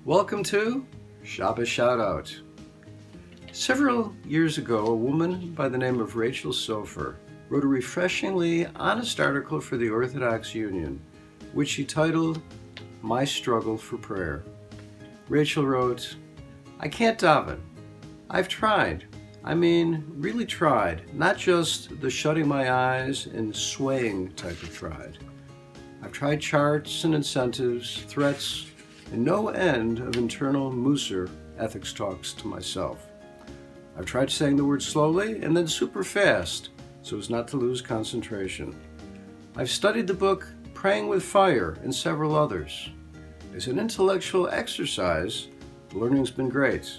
Welcome to Shabbos Shoutout. Several years ago, a woman by the name of Rachel Sofer wrote a refreshingly honest article for the Orthodox Union, which she titled, My Struggle for Prayer. Rachel wrote, I can't daven. I've tried. Really tried. Not just the shutting my eyes and swaying type of tried. I've tried charts and incentives, threats, and no end of internal Musar ethics talks to myself. I've tried saying the word slowly and then super fast so as not to lose concentration. I've studied the book Praying with Fire and several others. As an intellectual exercise, the learning's been great.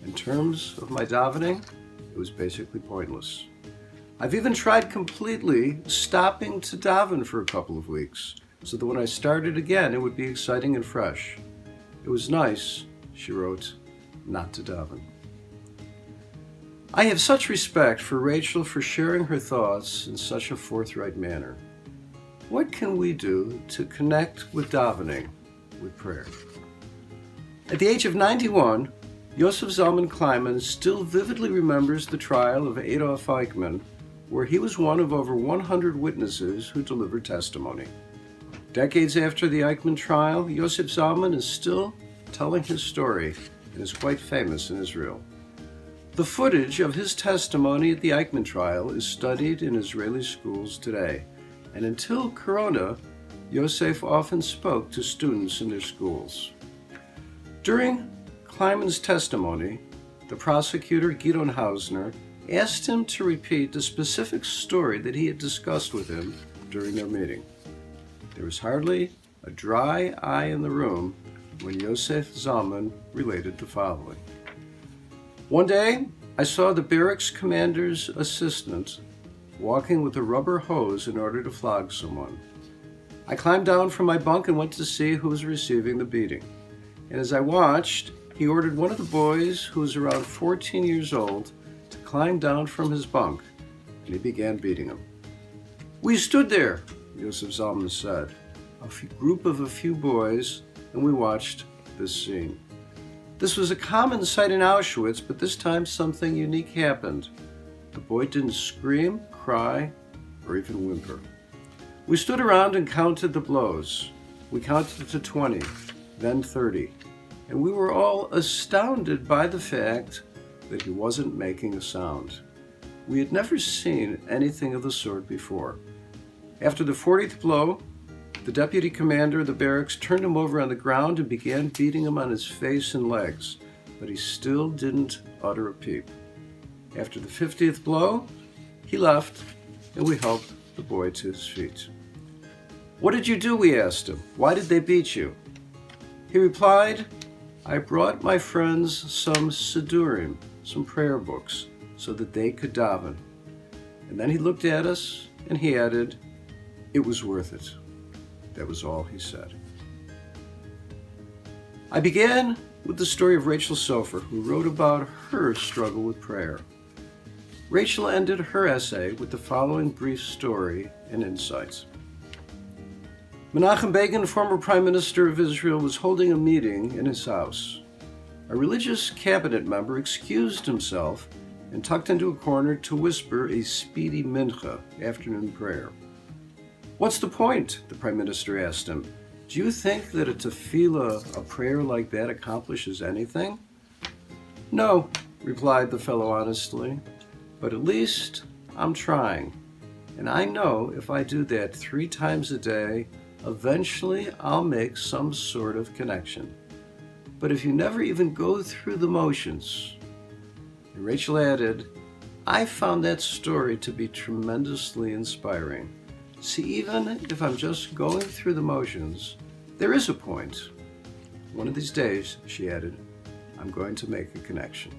In terms of my davening, it was basically pointless. I've even tried completely stopping to daven for a couple of weeks so that when I started again, it would be exciting and fresh. It was nice, she wrote, not to daven. I have such respect for Rachel for sharing her thoughts in such a forthright manner. What can we do to connect with davening, with prayer? At the age of 91, Yosef Zalman Kleiman still vividly remembers the trial of Adolf Eichmann, where he was one of over 100 witnesses who delivered testimony. Decades after the Eichmann trial, Yosef Zalman is still telling his story and is quite famous in Israel. The footage of his testimony at the Eichmann trial is studied in Israeli schools today, and until Corona, Yosef often spoke to students in their schools. During Kleiman's testimony, the prosecutor Gideon Hausner asked him to repeat the specific story that he had discussed with him during their meeting. There was hardly a dry eye in the room when Yosef Zalman related the following. One day, I saw the barracks commander's assistant walking with a rubber hose in order to flog someone. I climbed down from my bunk and went to see who was receiving the beating. And as I watched, he ordered one of the boys, who was around 14 years old, to climb down from his bunk, and he began beating him. We stood there, Yosef Zalman said, a group of a few boys, and we watched this scene. This was a common sight in Auschwitz, but this time something unique happened. The boy didn't scream, cry, or even whimper. We stood around and counted the blows. We counted to 20, then 30, and we were all astounded by the fact that he wasn't making a sound. We had never seen anything of the sort before. After the 40th blow, the deputy commander of the barracks turned him over on the ground and began beating him on his face and legs, but he still didn't utter a peep. After the 50th blow, he left, and we helped the boy to his feet. What did you do? We asked him. Why did they beat you? He replied, I brought my friends some Sidurim, some prayer books, so that they could daven. And then he looked at us, and he added, it was worth it. That was all he said. I began with the story of Rachel Sofer, who wrote about her struggle with prayer. Rachel ended her essay with the following brief story and insights. Menachem Begin, former Prime Minister of Israel, was holding a meeting in his house. A religious cabinet member excused himself and tucked into a corner to whisper a speedy mincha, afternoon prayer. What's the point? The Prime Minister asked him. Do you think that a tefillah, a prayer like that, accomplishes anything? No, replied the fellow honestly, but at least I'm trying. And I know if I do that 3 times a day, eventually I'll make some sort of connection. But if you never even go through the motions, and Rachel added, I found that story to be tremendously inspiring. See, even if I'm just going through the motions, there is a point. One of these days, she added, I'm going to make a connection.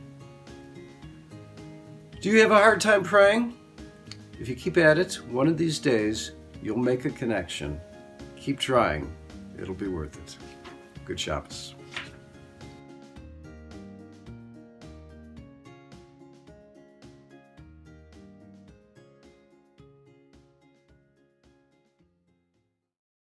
Do you have a hard time praying? If you keep at it, one of these days, you'll make a connection. Keep trying. It'll be worth it. Good Shabbos.